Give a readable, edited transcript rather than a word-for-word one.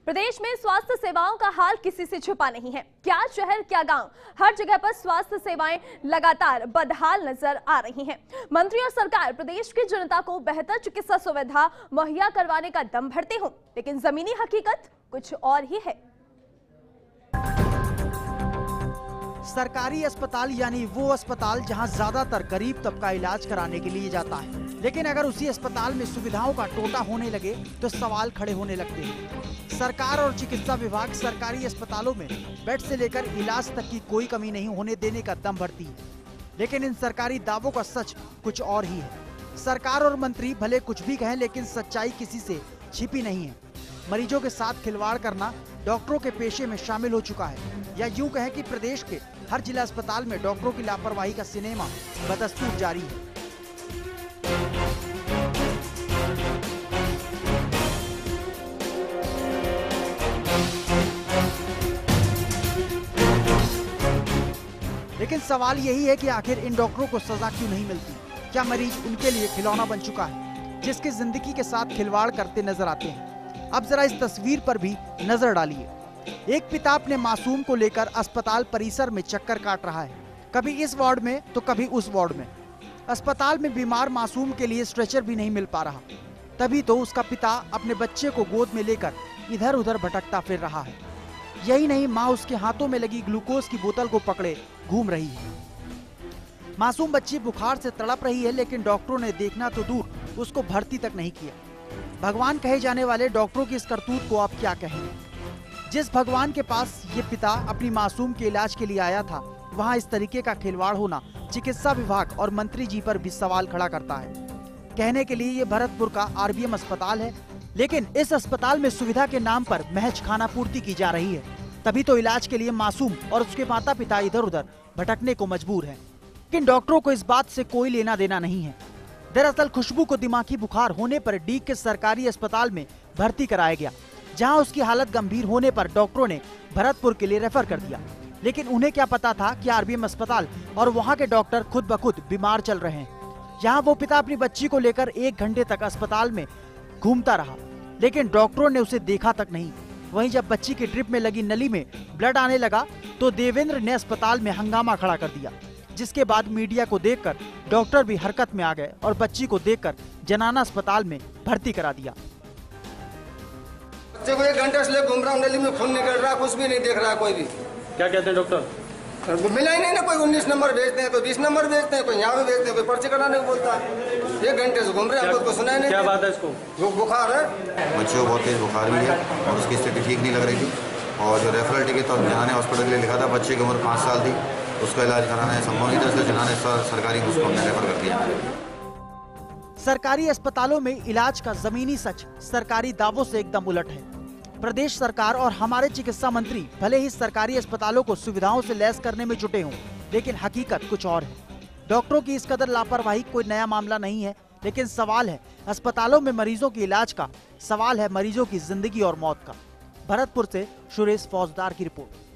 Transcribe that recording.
प्रदेश में स्वास्थ्य सेवाओं का हाल किसी से छुपा नहीं है। क्या शहर क्या गांव, हर जगह पर स्वास्थ्य सेवाएं लगातार बदहाल नजर आ रही हैं। मंत्री और सरकार प्रदेश की जनता को बेहतर चिकित्सा सुविधा मुहैया करवाने का दम भरते हों, लेकिन जमीनी हकीकत कुछ और ही है। सरकारी अस्पताल यानी वो अस्पताल जहां ज्यादातर गरीब तबका इलाज कराने के लिए जाता है, लेकिन अगर उसी अस्पताल में सुविधाओं का टोटा होने लगे तो सवाल खड़े होने लगते हैं। सरकार और चिकित्सा विभाग सरकारी अस्पतालों में बेड से लेकर इलाज तक की कोई कमी नहीं होने देने का दम भरती है, लेकिन इन सरकारी दावों का सच कुछ और ही है। सरकार और मंत्री भले कुछ भी कहें, लेकिन सच्चाई किसी से छिपी नहीं है। मरीजों के साथ खिलवाड़ करना डॉक्टरों के पेशे में शामिल हो चुका है, या यूं कहें कि प्रदेश के हर जिला अस्पताल में डॉक्टरों की लापरवाही का सिनेमा बदस्तूर जारी है। लेकिन सवाल यही है कि आखिर इन डॉक्टरों को सजा क्यों नहीं मिलती? क्या मरीज उनके लिए खिलौना बन चुका है, जिसकी जिंदगी के साथ खिलवाड़ करते नजर आते हैं? अब जरा इस तस्वीर पर भी नजर डालिए। एक पिता अपने मासूम को लेकर अस्पताल परिसर में चक्कर काट रहा है, कभी इस वार्ड में तो कभी उस वार्ड में। अस्पताल में बीमार मासूम के लिए स्ट्रेचर भी नहीं मिल पा रहा, तभी तो उसका पिता अपने बच्चे को गोद में लेकर इधर उधर भटकता फिर रहा है। यही नहीं, माँ उसके हाथों में लगी ग्लूकोज की बोतल को पकड़े घूम रही है। मासूम बच्ची बुखार से तड़प रही है, लेकिन डॉक्टरों ने देखना तो दूर, उसको भर्ती तक नहीं किया। भगवान कहे जाने वाले डॉक्टरों की इस करतूत को आप क्या कहें? जिस भगवान के पास ये पिता अपनी मासूम के इलाज के लिए आया था, वहाँ इस तरीके का खिलवाड़ होना चिकित्सा विभाग और मंत्री जी पर भी सवाल खड़ा करता है। कहने के लिए ये भरतपुर का आरबीएम अस्पताल है, लेकिन इस अस्पताल में सुविधा के नाम पर महज खाना पूर्ति की जा रही है, तभी तो इलाज के लिए मासूम और उसके माता पिता इधर उधर भटकने को मजबूर हैं। लेकिन डॉक्टरों को इस बात से कोई लेना देना नहीं है। दरअसल खुशबू को दिमागी बुखार होने पर डीग के सरकारी अस्पताल में भर्ती कराया गया, जहां उसकी हालत गंभीर होने पर डॉक्टरों ने भरतपुर के लिए रेफर कर दिया। लेकिन उन्हें क्या पता था कि आरबीएम अस्पताल और वहां के डॉक्टर खुद ब खुद बीमार चल रहे हैं। यहाँ वो पिता अपनी बच्ची को लेकर 1 घंटे तक अस्पताल में घूमता रहा, लेकिन डॉक्टरों ने उसे देखा तक नहीं। वहीं जब बच्ची की ड्रिप में लगी नली में ब्लड आने लगा तो देवेंद्र ने अस्पताल में हंगामा खड़ा कर दिया, जिसके बाद मीडिया को देखकर डॉक्टर भी हरकत में आ गए और बच्ची को देखकर जनाना अस्पताल में भर्ती करा दिया। बच्चे को 1 घंटे से घूम रहा हूँ, नली में खून निकल रहा, कुछ भी नहीं देख रहा कोई भी। क्या कहते हैं डॉक्टर? मिला ही नहीं ना, कोई 19 नंबर भेजते हैं, कोई 20 नंबर भेजते हैं, कोई यहाँ भी भेजते हैं, कोई पर्ची कराने को बोलता है। 1 घंटे से घूम रहे हैं, हमको सुना ही नहीं। क्या बात है इसको? बुखार है, बच्चे को बहुत तेज बुखार भी है और उसकी स्थिति ठीक नहीं लग रही थी, और जो रेफरल टिकट तो जनाने हॉस्पिटल के लिए लिखा था, बच्चे की उम्र 5 साल थी, उसका इलाज कराना संभव नहीं था, इसलिए जनाने सरकारी उसको हमने रेफर कर दिया। सरकारी अस्पतालों में इलाज का जमीनी सच सरकारी दावों से एकदम उलट है। प्रदेश सरकार और हमारे चिकित्सा मंत्री भले ही सरकारी अस्पतालों को सुविधाओं से लैस करने में जुटे हों, लेकिन हकीकत कुछ और है। डॉक्टरों की इस कदर लापरवाही कोई नया मामला नहीं है, लेकिन सवाल है अस्पतालों में मरीजों के इलाज का, सवाल है मरीजों की जिंदगी और मौत का। भरतपुर से सुरेश फौजदार की रिपोर्ट।